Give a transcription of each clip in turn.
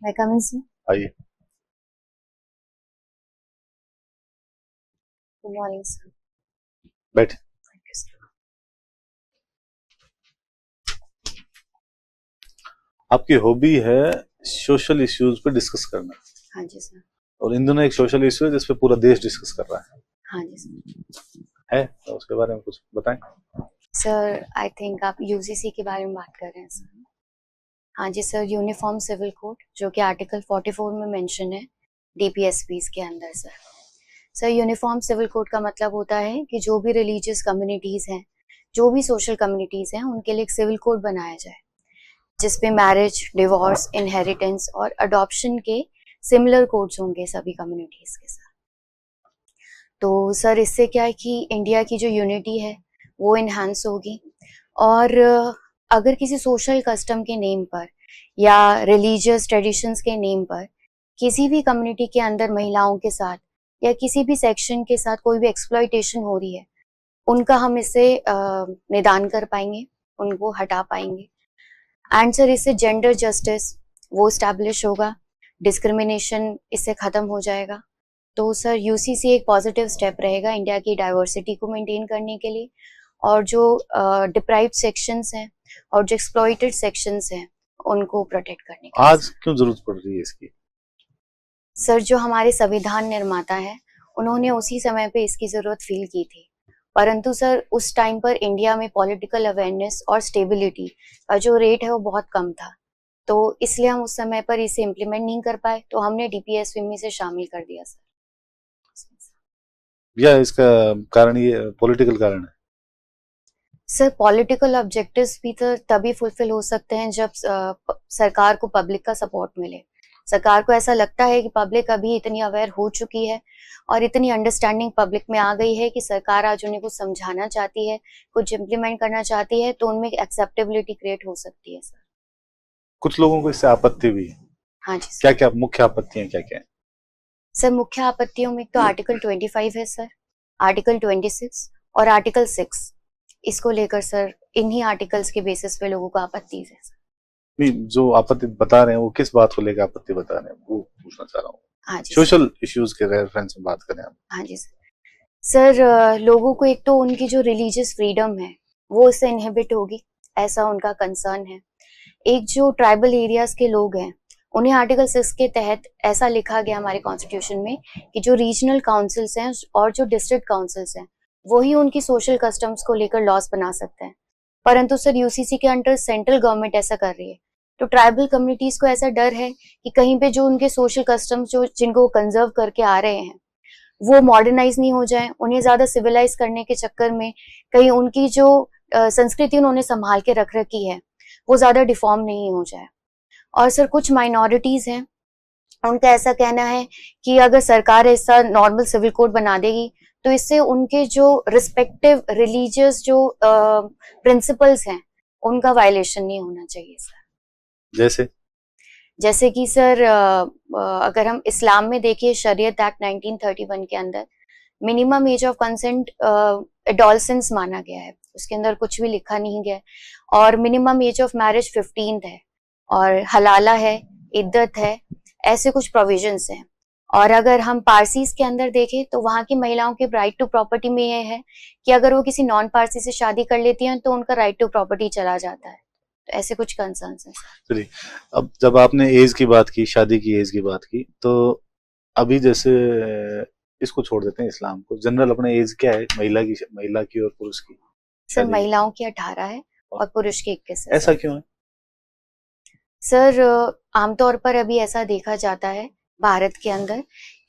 मैं coming sir. आइए। Good morning sir. बैठ। Thank you sir. आपकी हॉबी है सोशल इश्यूज पे डिस्कस करना, हाँ जी सर। और इन दोनों एक सोशल इश्यू है जिस पे पूरा देश डिस्कस कर रहा हाँ जी सर। है तो उसके बारे में कुछ बताएं। सर आई थिंक आप यूजीसी के बारे में बात कर रहे हैं सर। हाँ जी सर, यूनिफॉर्म सिविल कोड जो कि आर्टिकल 44 में मेंशन है डीपीएसपीज के अंदर sir. Sir uniform civil code का मतलब होता है कि जो भी रिलीजियस कम्युनिटीज हैं, जो भी सोशल कम्युनिटीज हैं, उनके लिए एक सिविल कोड बनाया जाए जिसपे मैरिज, डिवोर्स, इनहेरिटेंस और अडॉप्शन के सिमिलर कोड्स होंगे सभी कम्युनिटीज के साथ। तो सर इससे क्या है कि इंडिया की जो यूनिटी है वो इन्हांस होगी। और अगर किसी सोशल कस्टम के नेम पर या रिलीजियस ट्रेडिशंस के नेम पर किसी भी कम्युनिटी के अंदर महिलाओं के साथ या किसी भी सेक्शन के साथ कोई भी एक्सप्लॉयटेशन हो रही है, उनका हम इससे निदान कर पाएंगे, उनको हटा पाएंगे। एंड सर इससे जेंडर जस्टिस वो स्टैब्लिश होगा, डिस्क्रिमिनेशन इससे खत्म हो जाएगा। तो सर यूसीसी एक पॉजिटिव स्टेप रहेगा इंडिया की डाइवर्सिटी को मेंटेन करने के लिए, और जो डिप्राइव्ड सेक्शंस हैं और जो एक्सप्लॉइटेड सेक्शंस हैं उनको प्रोटेक्ट करने के लिए। आज क्यों जरूरत पड़ रही है इसकी? सर जो हमारे संविधान निर्माता है उन्होंने उसी समय पे इसकी जरूरत फील की थी, परंतु सर उस टाइम पर इंडिया में पॉलिटिकल अवेयरनेस और स्टेबिलिटी का जो रेट है वो बहुत कम था, तो इसलिए हम उस समय पर इसे इम्प्लीमेंट नहीं कर पाए, तो हमने डीपीएसपी में इसे शामिल कर दिया सर। या इसका कारण ये पॉलिटिकल कारण है? सर पॉलिटिकल ऑब्जेक्टिव्स भी तो तभी फुलफिल हो सकते हैं जब सरकार को पब्लिक का सपोर्ट मिले। सरकार को ऐसा लगता है कि पब्लिक अभी इतनी अवेयर हो चुकी है और इतनी अंडरस्टैंडिंग पब्लिक में आ गई है कि सरकार आज उन्हें कुछ समझाना चाहती है, कुछ इम्प्लीमेंट करना चाहती है, तो उनमें एक्सेप्टेबिलिटी क्रिएट हो सकती है सर। कुछ लोगों को इससे आपत्ति भी है। हाँ जी सर। क्या क्या मुख्य आपत्तियां क्या क्या है? सर मुख्य आपत्तियों में तो आर्टिकल 25 है सर, आर्टिकल 26 और आर्टिकल 6। इसको लेकर सर इन्हीं आर्टिकल्स के बेसिस पे लोगों को आपत्ति है सर। नहीं, जो आपत्ति बता रहे हैं वो किस बात को लेकर आपत्ति बता रहे हैं वो पूछना चाह रहा हूँ। हाँ जी सोशल इश्यूज के रेफरेंस में बात करें हम। हाँ जी सर। लोगों को एक तो उनकी जो रिलीजियस फ्रीडम है वो इससे इनहिबिट होगी, ऐसा उनका कंसर्न है। एक जो ट्राइबल एरियाज के लोग हैं उन्हें आर्टिकल 6 के तहत ऐसा लिखा गया हमारे कॉन्स्टिट्यूशन में कि जो रीजनल काउंसिल्स हैं और जो डिस्ट्रिक्ट काउंसिल्स हैं वही उनकी सोशल कस्टम्स को लेकर लॉस बना सकते हैं, परंतु सर यूसीसी के अंडर सेंट्रल गवर्नमेंट ऐसा कर रही है। तो ट्राइबल कम्युनिटीज को ऐसा डर है कि कहीं पे जो उनके सोशल कस्टम्स जो जिनको कंजर्व करके आ रहे हैं वो मॉडर्नाइज नहीं हो जाए, उन्हें ज्यादा सिविलाइज करने के चक्कर में कहीं उनकी जो संस्कृति उन्होंने संभाल के रख रखी है वो ज्यादा डिफॉर्म नहीं हो जाए। और सर कुछ माइनॉरिटीज हैं, उनका ऐसा कहना है कि अगर सरकार ऐसा नॉर्मल सिविल कोड बना देगी तो इससे उनके जो रिस्पेक्टिव रिलीजियस जो प्रिंसिपल्स हैं उनका वायलेशन नहीं होना चाहिए सर। जैसे कि सर अगर हम इस्लाम में देखिए, शरीयत एक्ट 1931 के अंदर minimum age of consent adolescence माना गया है, उसके अंदर कुछ भी लिखा नहीं गया है। और मिनिमम एज ऑफ मैरिज 15 है, और हलाला है, इद्दत है, ऐसे कुछ प्रोविजंस हैं। और अगर हम पारसीज के अंदर देखें तो वहां की महिलाओं के राइट टू प्रॉपर्टी में यह है कि अगर वो किसी नॉन पारसी से शादी कर लेती हैं तो उनका राइट टू प्रॉपर्टी चला जाता है। तो ऐसे कुछ कंसर्न्स हैं। चलिए, अब जब आपने एज की बात की, शादी की एज की बात की, तो अभी जैसे इसको छोड़ देते हैं, इस्लाम को, जनरल अपने एज क्या है महिला की और पुरुष की? सर महिलाओं की 18 है और पुरुष की 21 है। ऐसा क्यों है सर? आमतौर पर अभी ऐसा देखा जाता है भारत के अंदर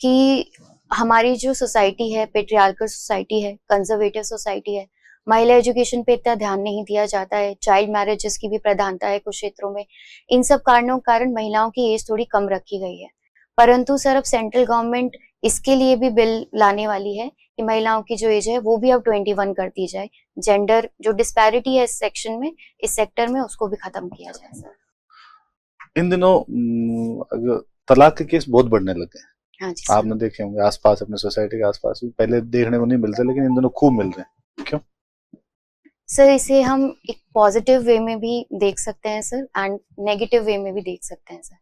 कि हमारी जो सोसाइटी है, पेट्रियार्कल सोसाइटी है, कंजर्वेटिव सोसाइटी है, महिला एजुकेशन पे इतना ध्यान नहीं दिया जाता है, चाइल्ड मैरिजेस की भी प्रधानता है कुछ क्षेत्रों में। इन सब कारणों के कारण महिलाओं की एज थोड़ी कम रखी गई है, परंतु सर अब सेंट्रल गवर्नमेंट इसके लिए भी बिल लाने वाली है कि महिलाओं की जो एज है वो भी अब 21 कर दी जाए। जेंडर जो डिस्पैरिटी है इस सेक्शन में, इस सेक्टर में, उसको भी खत्म किया जाए सर। इन दिनों तलाक के केस बहुत बढ़ने लगे हैं। हाँ जी आपने देखे होंगे आसपास, अपने सोसाइटी के आसपास भी पहले देखने को नहीं मिलते, लेकिन इन दिनों खूब मिल रहे हैं। क्यों सर? इसे हम एक पॉजिटिव वे में भी देख सकते हैं सर, एंड नेगेटिव वे में भी देख सकते हैं सर।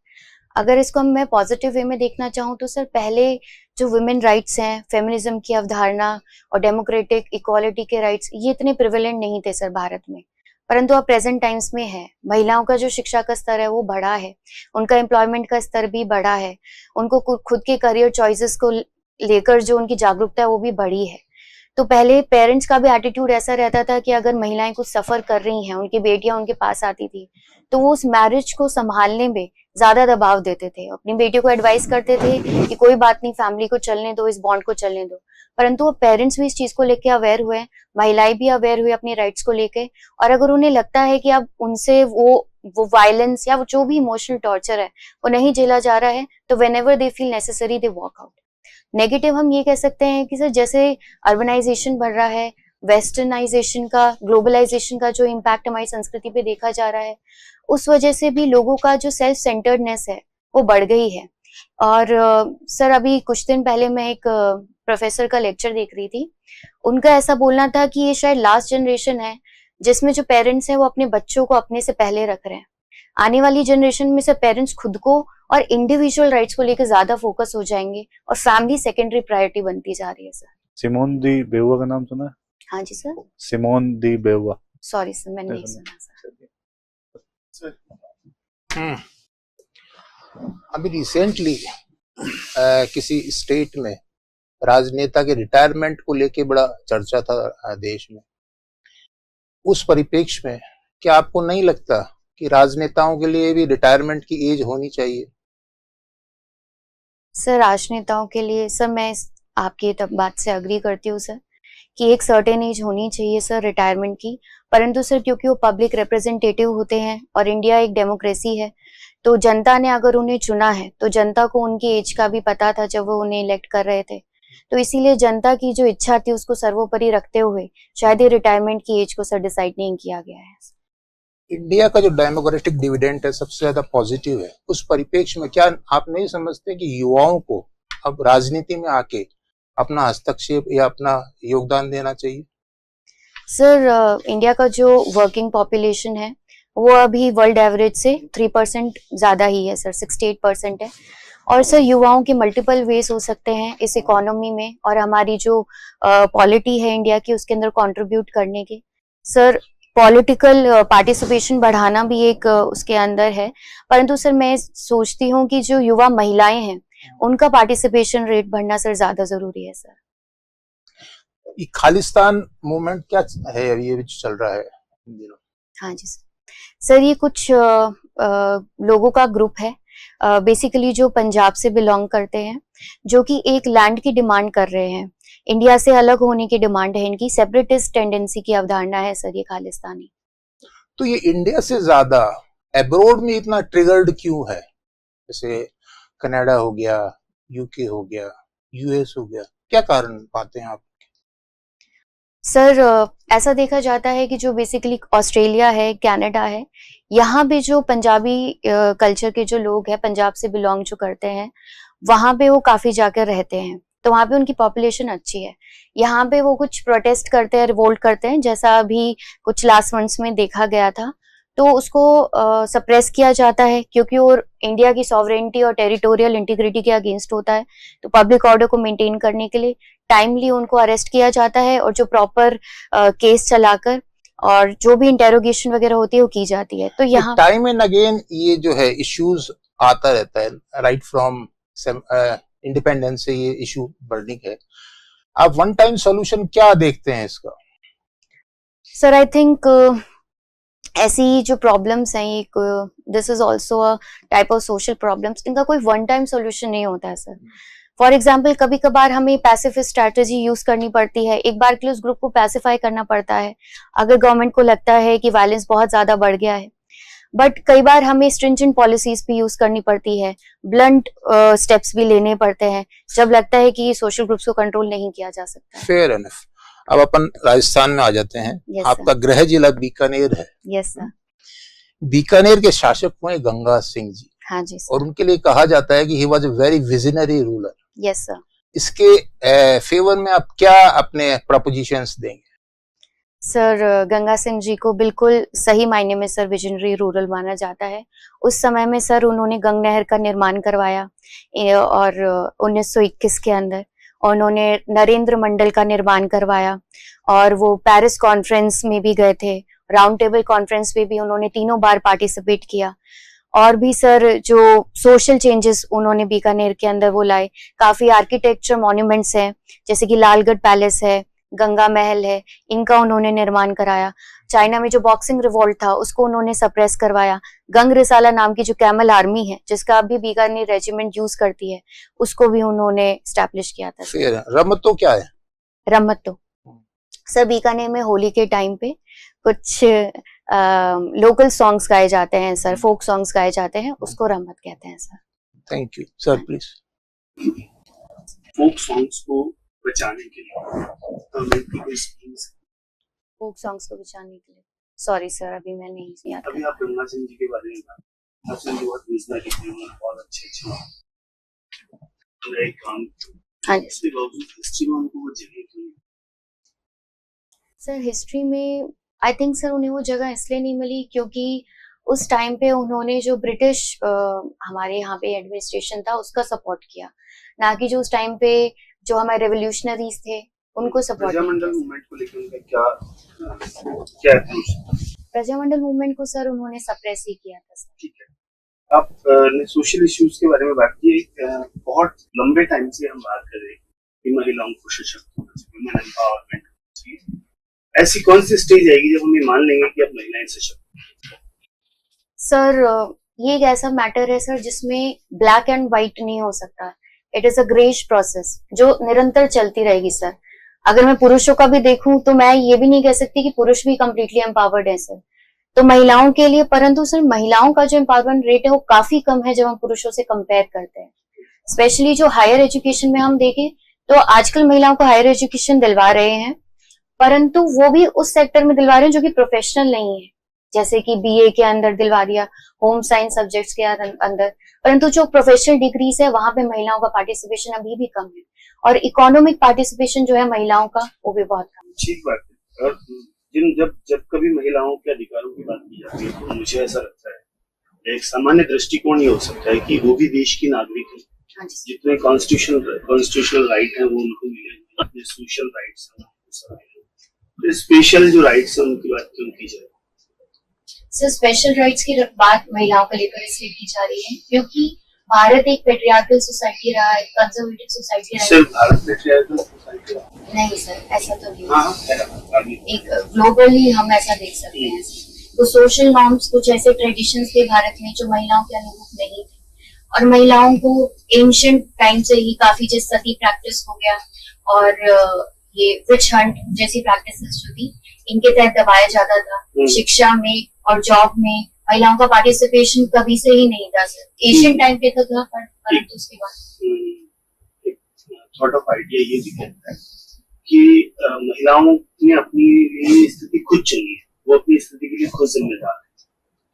अगर इसको मैं पॉजिटिव वे में देखना चाहूँ तो सर पहले जो वुमेन राइट्स हैं, फेमिनिज्म की अवधारणा और डेमोक्रेटिक इक्वालिटी के राइट्स, ये इतने प्रिवेलेंट नहीं थे सर भारत में, परंतु अब प्रेजेंट टाइम्स में है। महिलाओं का जो शिक्षा का स्तर है वो बढ़ा है, उनका एम्प्लॉयमेंट का स्तर भी बढ़ा है, उनको खुद के करियर चॉइसेस को लेकर जो उनकी जागरूकता है वो भी बढ़ी है। तो पहले पेरेंट्स का भी एटीट्यूड ऐसा रहता था कि अगर महिलाएं कुछ सफर कर रही हैं, उनकी बेटियां उनके पास आती थी, तो वो उस मैरिज को संभालने में ज्यादा दबाव देते थे, अपनी बेटियों को एडवाइस करते थे कि कोई बात नहीं, फैमिली को चलने दो, इस बॉन्ड को चलने दो। परंतु अब पेरेंट्स भी इस चीज को लेकर अवेयर हुए, महिलाएं भी अवेयर हुई अपनी राइट्स को लेकर, और अगर उन्हें लगता है कि अब उनसे वो वायलेंस या वो जो भी इमोशनल टॉर्चर है वो नहीं झेला जा रहा है, तो whenever they feel necessary they walk out. Negative हम ये कह सकते हैं कि सर जैसे अर्बनाइजेशन बढ़ रहा है, वेस्टर्नाइजेशन का, ग्लोबलाइजेशन का जो इम्पैक्ट हमारी संस्कृति पे देखा जा रहा है, उस वजह से भी लोगों का जो सेल्फ सेंटर्डनेस है वो बढ़ गई है। और सर अभी कुछ दिन पहले मैं एक प्रोफेसर का लेक्चर देख रही थी, उनका ऐसा बोलना था कि ये शायद लास्ट जनरेशन है जिसमें जो पेरेंट्स हैं वो अपने बच्चों को अपने से पहले रख रहे हैं। आने वाली जनरेशन में से पेरेंट्स खुद को और इंडिविजुअल राइट्स को लेकर ज्यादा फोकस हो जाएंगे और फैमिली सेकेंडरी प्रायोरिटी बनती जा रही है सर। सिमोन दी बेउवा का नाम सुना है? हाँ जी सर। सिमोन दी बेउवा। सॉरी सर, मैंने नहीं सुना सर। अभी रिसेंटली किसी स्टेट में राजनेता के रिटायरमेंट को लेके बड़ा चर्चा था देश में। उस परिप्रेक्ष्य में क्या आपको नहीं लगता कि राजनेताओं के लिए भी रिटायरमेंट की एज होनी चाहिए? सर राजनेताओं के लिए सर मैं आपकी बात से अग्री करती हूँ सर कि एक सर्टेन एज होनी चाहिए सर रिटायरमेंट की, परंतु सर क्योंकि वो पब्लिक रिप्रेजेंटेटिव होते हैं और इंडिया एक डेमोक्रेसी है, तो जनता ने अगर उन्हें चुना है तो जनता को उनकी एज का भी पता था जब वो उन्हें इलेक्ट कर रहे थे, तो इसीलिए जनता की जो इच्छा थी उसको सर्वोपरि रखते हुए शायद ये रिटायरमेंट की एज को सर डिसाइड नहीं किया गया है। इंडिया का जो डेमोक्रेटिक डिविडेंड है सबसे ज्यादा पॉजिटिव है। उस परिप्रेक्ष्य में क्या आप नहीं समझते कि युवाओं को अब राजनीति में आके अपना हस्तक्षेप या अपना योगदान देना चाहिए? सर इंडिया का जो वर्किंग पॉपुलेशन है वो अभी वर्ल्ड एवरेज से 3% ज्यादा ही है सर, 68% है। और सर युवाओं के मल्टीपल वेज हो सकते हैं इस इकोनॉमी में और हमारी जो पॉलिटी है इंडिया की उसके अंदर कंट्रीब्यूट करने के। सर पॉलिटिकल पार्टिसिपेशन बढ़ाना भी एक उसके अंदर है, परंतु सर मैं सोचती हूँ कि जो युवा महिलाएं हैं उनका पार्टिसिपेशन रेट बढ़ना सर ज्यादा जरूरी है सर। ये खालिस्तान मूवमेंट क्या है ये भी चल रहा है इन दिनों? हाँ जी सर, ये कुछ लोगों का ग्रुप है बेसिकली जो पंजाब से बिलोंग करते हैं, जो कि एक लैंड की डिमांड कर रहे हैं, इंडिया से अलग होने की डिमांड है इनकी, सेपरेटिस्ट टेंडेंसी की अवधारणा है सर ये खालिस्तानी। तो ये इंडिया से ज्यादा अब्रॉड में इतना ट्रिगर्ड क्यों है? जैसे कनाडा हो गया, यूके हो गया, यूएस हो गया, क्या कारण पाते हैं आप? सर ऐसा देखा जाता है कि जो बेसिकली ऑस्ट्रेलिया है, कनाडा है, यहाँ पे जो पंजाबी कल्चर के जो लोग हैं, पंजाब से बिलोंग जो करते हैं, वहां पे वो काफी जाकर रहते हैं, तो वहां पे उनकी पॉपुलेशन अच्छी है। यहाँ पे वो कुछ प्रोटेस्ट करते हैं, रिवोल्ट करते हैं, जैसा अभी कुछ लास्ट मंथ्स में देखा गया था, तो उसको सप्रेस किया जाता है क्योंकि वो इंडिया की सॉवरेनिटी और टेरिटोरियल इंटीग्रिटी के अगेंस्ट होता है। तो पब्लिक ऑर्डर को मेंटेन करने के लिए टाइमली उनको अरेस्ट किया जाता है और जो प्रॉपर केस चलाकर और जो भी इंटेरोगेशन वगैरह होती है वो की जाती है। तो यहाँ टाइम एंड अगेन ये जो है इश्यूज आता रहता है, राइट फ्रॉम इंडिपेंडेंस से ये इशू बर्निंग है। आप वन टाइम सॉल्यूशन क्या देखते हैं इसका? सर आई थिंक ऐसी जो प्रॉब्लम्स हैं, एक this is also a type of social problems, इनका कोई वन टाइम सॉल्यूशन नहीं होता है सर। फॉर एग्जाम्पल कभी कभार हमें पैसिफिस्ट स्ट्रैटेजी यूज करनी पड़ती है, एक बार के लिए उस ग्रुप को पैसिफाई करना पड़ता है अगर गवर्नमेंट को लगता है कि वायलेंस बहुत ज्यादा बढ़ गया है, बट कई बार हमें स्ट्रिंजेंट पॉलिसीज भी यूज करनी पड़ती है, ब्लंट स्टेप्स भी लेने पड़ते हैं जब लगता है कि सोशल ग्रुप्स को कंट्रोल नहीं किया जा सकता। Fair enough. अब अपन राजस्थान में आ जाते हैं। yes, आपका गृह जिला बीकानेर है। Yes sir. बीकानेर के शासक हुए गंगा सिंह जी। हाँ जी सर। और उनके लिए कहा जाता है कि he was a very visionary ruler. Yes sir. इसके फेवर में आप क्या अपने प्रपोजिशंस देंगे? सर गंगा सिंह जी को बिल्कुल सही मायने में सर विजनरी रूरल माना जाता है। उस समय में सर उन्होंने गंग नहर का निर्माण करवाया और 1921 के अंदर, और उन्होंने नरेंद्र मंडल का निर्माण करवाया, और वो पेरिस कॉन्फ्रेंस में भी गए थे, राउंड टेबल कॉन्फ्रेंस में भी उन्होंने 3 बार पार्टिसिपेट किया। और भी सर जो सोशल चेंजेस उन्होंने बीकानेर के अंदर वो लाए, काफी आर्किटेक्चर मॉन्यूमेंट्स हैं, जैसे कि लालगढ़ पैलेस है, गंगा महल है, इनका उन्होंने निर्माण कराया। चाइना में जो बॉक्सिंग रिवॉल्ट था उसको उन्होंने सप्रेस करवाया। गंग रिसाला नाम की जो कैमल आर्मी है, जिसका अभी बीकानेर रेजिमेंट यूज करती है, उसको भी उन्होंने स्टैब्लिश किया था। फिर रमतो क्या है? रमतो सर बीकानेर में होली के टाइम पे कुछ लोकल सॉन्ग्स गाए जाते हैं सर, फोक सॉन्ग्स गाए जाते हैं, उसको रमत कहते हैं sir. Thank you sir. Please. Folk songs को बचाने के लिए फोक सॉन्ग्स को बचाने के लिए, सॉरी सर अभी मैं नहीं याद। अभी आप गंगा सिंह जी के बारे में बात, आपने बहुत योजना की थी, उन्होंने बहुत अच्छे काम किए। हाँ जी इसके बावजूद हिस्ट्री में उनको वो जगह क्यों नहीं? सर हिस्ट्री में आई थिंक सर उन्हें वो जगह इसलिए नहीं मिली क्योंकि उस टाइम पे उन्होंने जो ब्रिटिश हमारे यहाँ पे एडमिनिस्ट्रेशन था उसका सपोर्ट किया, ना कि जो उस टाइम पे जो हमारे रेवोल्यूशनरीज थे उनको सपोर्ट किया। प्रजामंडल मूवमेंट को लेकर उनका क्या अप्रोच था? प्रजामंडल मूवमेंट को सर उन्होंने सप्रेस ही किया था सर। ठीक है, आप सोशल इश्यूज के बारे में बात की। बहुत लंबे टाइम से हम बात कर रहे हैं कि महिलाओं को सशक्त होना चाहिए, वुमेन एम्पावरमेंट होना चाहिए। ऐसी कौन सी स्टेज आएगी जब हम ये मान लेंगे कि अब महिलाएं सशक्त हैं? सर ये एक ऐसा मैटर है सर जिसमें ब्लैक एंड व्हाइट नहीं हो सकता। It is a greyish process जो निरंतर चलती रहेगी सर। अगर मैं पुरुषों का भी देखूं तो मैं ये भी नहीं कह सकती कि पुरुष भी कंप्लीटली एम्पावर्ड है सर, तो महिलाओं के लिए, परंतु सर महिलाओं का जो एम्पावरमेंट रेट है वो काफी कम है जब हम पुरुषों से कंपेयर करते हैं। स्पेशली जो हायर एजुकेशन में हम देखें तो आजकल महिलाओं को हायर एजुकेशन दिलवा रहे हैं, परंतु वो भी उस सेक्टर में दिलवा रहे हैं जो कि प्रोफेशनल नहीं है, जैसे कि बीए के अंदर दिलवा दिया, होम साइंस सब्जेक्ट्स के अंदर, परंतु जो प्रोफेशनल डिग्रीज है वहां पे महिलाओं का पार्टिसिपेशन अभी भी कम है, और इकोनॉमिक पार्टिसिपेशन जो है महिलाओं का वो भी बहुत कम है। ठीक बात है। और जब कभी महिलाओं के अधिकारों की बात की जाती है तो मुझे ऐसा लगता है एक सामान्य दृष्टिकोण ये हो सकता है कि वो भी देश की नागरिक है, जितने कॉन्स्टिट्यूशनल राइट है वो उनको मिले, जितने सोशल राइट्स हैं, स्पेशल जो राइट्स है उनकी बात क्यों की जाए? सर स्पेशल राइट्स की बात महिलाओं को लेकर इसलिए की जा रही है क्योंकि भारत एक पेट्रियार्कल सोसाइटी रहा है, कंजर्वेटिव सोसाइटी रहा है। सिर्फ भारत पेट्रियार्कल सोसाइटी नहीं सर, ऐसा तो नहीं। हाँ, एक ग्लोबली हम ऐसा देख सकते हैं। तो सोशल नॉर्म्स कुछ ऐसे ट्रेडिशंस थे भारत में जो महिलाओं के अनुरूप नहीं थे, और महिलाओं को एंशिएंट टाइम से ही काफी जैसे सती प्रैक्टिस हो गया और ये विच हंट जैसी प्रैक्टिसेस जो थी इनके तहत दबाया जाता था। शिक्षा में और जॉब में महिलाओं का पार्टिसिपेशन कभी से ही नहीं था सर। एशियन टाइम पे तो था, परंतु उसके बाद थॉट ऑफ आइडिया ये भी कहता है कि महिलाओं ने अपनी स्थिति खुद चुनी है, वो अपनी स्थिति के लिए खुद जिम्मेदार है।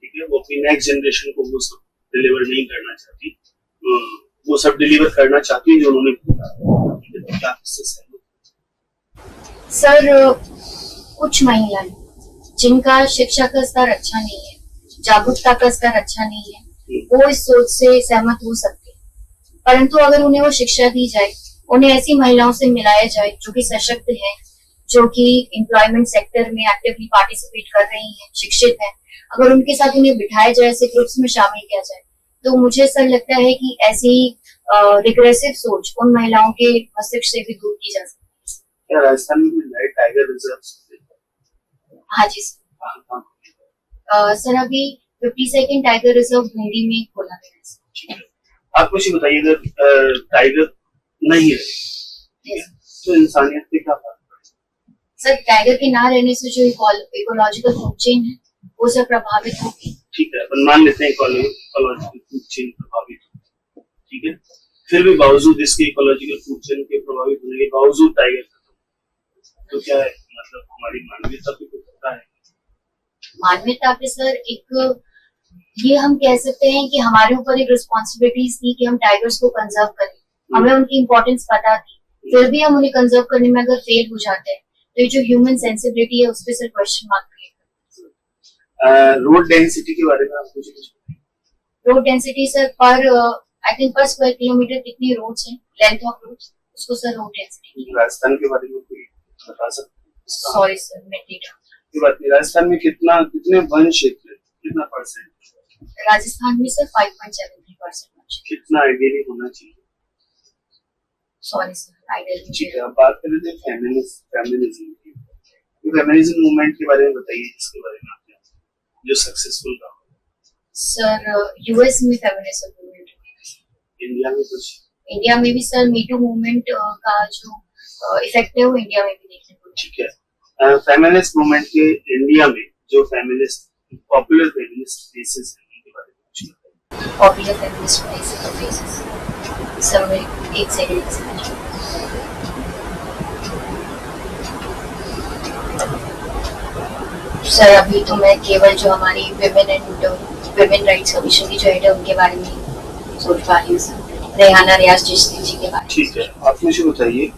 ठीक है, वो अपनी नेक्स्ट जनरेशन को वो सब डिलीवर नहीं करना चाहती, वो सब डिलीवर करना चाहती है जो उन्होंने क्या सर कुछ महिलाएं जिनका शिक्षा का स्तर अच्छा नहीं है, जागरूकता का स्तर अच्छा नहीं है, वो इस सोच से सहमत हो सकते हैं, परंतु अगर उन्हें वो शिक्षा दी जाए, उन्हें ऐसी महिलाओं से मिलाया जाए जो कि सशक्त है, जो कि एम्प्लॉयमेंट सेक्टर में एक्टिवली पार्टिसिपेट कर रही है, शिक्षित है, अगर उनके साथ उन्हें बिठाया जाए, ऐसे ग्रुप्स में शामिल किया जाए, तो मुझे सर लगता है कि ऐसी रिग्रेसिव सोच उन महिलाओं के मस्तिष्क से भी दूर की जा सकती है। क्या राजस्थान में नए टाइगर रिजर्व्स? हाँ जी सर, अभी 52nd टाइगर रिजर्व बूंदी में खोला गया है। आप कुछ बताइए, अगर टाइगर नहीं रहे तो इंसानियत पे क्या फर्क पड़ेगा? सर टाइगर के ना रहने से जो इकोलॉजिकल फूड चेन है वो सब प्रभावित होगी। ठीक है, अपन मान लेते हैं इकोलॉजिकल फूड चेन प्रभावित होगी, ठीक है, फिर भी बावजूद इसके इकोलॉजिकल फूड चेन के प्रभावित होने के बावजूद टाइगर तो क्या है, मतलब हमारी मानवीयता पे कुछ होता है? मानवीयता पे सर एक ये हम कह सकते हैं कि हमारे ऊपर एक रिस्पॉन्सिबिलिटीज थी कि हम टाइगर्स को कंजर्व करें, हमें उनकी इम्पोर्टेंस पता थी, फिर भी हम उन्हें कंजर्व करने में अगर फेल हो जाते हैं तो ये जो ह्यूमन सेंसिबिलिटी है उस पर सर क्वेश्चन मार्क क्रिएट करता है। रोड डेंसिटी के बारे में आप मुझे कुछ बताइए। रोड डेंसिटी सर पर आई थिंक पर स्क्वायर किलोमीटर कितनी रोड्स हैं, लेंथ ऑफ रोड्स, उसको सर रोड डेंसिटी। राजस्थान के बारे में कोई बता सकते हैं? सॉरी सर मैं डेटा की बात नहीं। राजस्थान में कितने वन क्षेत्र, कितना परसेंट? राजस्थान में सर 5.73%। कितना आइडियली होना चाहिए? Sorry sir ideally. ठीक है, अब बात कर रहे थे फेमिनिज्म की। फेमिनिज्म मूवमेंट के बारे में बताइए, जिसके बारे में आपने जो सक्सेसफुल रहा। सर यूएस में फेमिनिज्म मूवमेंट, इंडिया में कुछ? इंडिया में भी सर मीटू मूवमेंट का जो इफेक्ट है वो इंडिया में भी देखने को। ठीक है, फेमिनिस्ट मूवमेंट के इंडिया में जो फेमिनिस्ट पॉपुलर फेमिनिस्ट प्लेसेस हैं उनके बारे में कुछ बताइए। पॉपुलर फेमिनिस्ट प्लेसेस सर मैं एक सेकंड। सर अभी तो मैं केवल जो हमारी विमेन राइट्स कमीशन की जो हेड है उनके बारे में सोच पा रही हूँ सर, रेहाना रियाज चिश्ती जी के बारे में। ठीक है, आप मुझे बताइए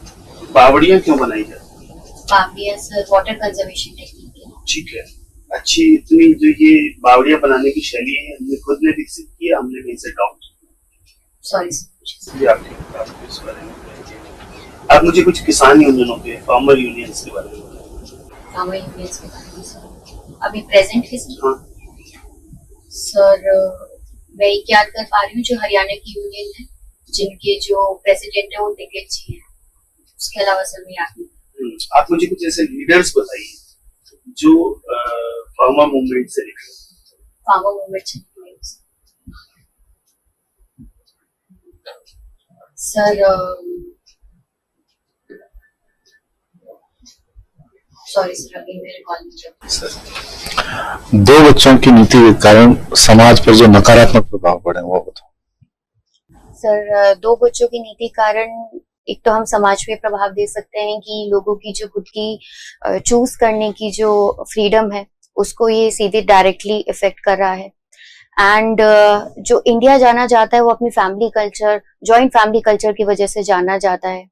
बावड़ियाँ क्यों बनाई जाती हैं? बावड़ियाँ सर वाटर कंजर्वेशन टेक्निक है। ठीक है, अच्छी इतनी जो ये बावड़ियाँ बनाने की शैली है हमने खुद ने विकसित किया, हमने कहीं से डाउट? Sorry sir. आप मुझे कुछ किसान यूनियनों के, फार्मर यूनियंस के बारे में बताइए। फार्मर यूनियंस के बारे में सर अभी प्रेजेंट है सर? हाँ सर मैं एक याद कर पा रही हूँ जो हरियाणा की यूनियन है जिनके जो प्रेसिडेंट है वो टिकट जी है, उसके अलावा सर मैं याद नहीं। आप मुझे कुछ ऐसे लीडर्स बताइए जो फार्मर मूवमेंट से निकले। फार्मर मूवमेंट से निकले सर सॉरी सर अभी मेरे कॉल में। दो बच्चों की नीति के कारण समाज पर जो नकारात्मक प्रभाव पड़े वो बताओ। सर दो बच्चों की नीति कारण एक तो हम समाज पे प्रभाव दे सकते हैं कि लोगों की जो खुद की चूज करने की जो फ्रीडम है उसको ये सीधे डायरेक्टली इफेक्ट कर रहा है। एंड जो इंडिया जाना जाता है वो अपनी family culture, joint family culture की वजह से जाना जाता है,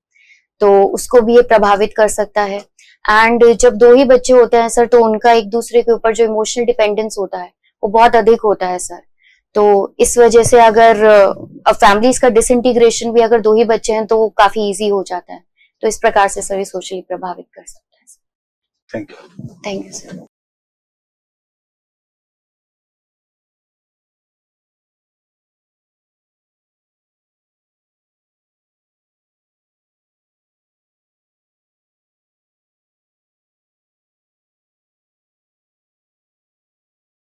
तो उसको भी ये प्रभावित कर सकता है। एंड जब दो ही बच्चे होते हैं सर तो उनका एक दूसरे के ऊपर जो इमोशनल डिपेंडेंस होता है वो बहुत अधिक होता है सर। तो इस वजह से अगर फैमिलीज का डिसइंटीग्रेशन भी अगर दो ही बच्चे हैं तो काफी इजी हो जाता है। तो इस प्रकार से सर ये सोशली प्रभावित कर सकता है। Thank you. Thank you sir.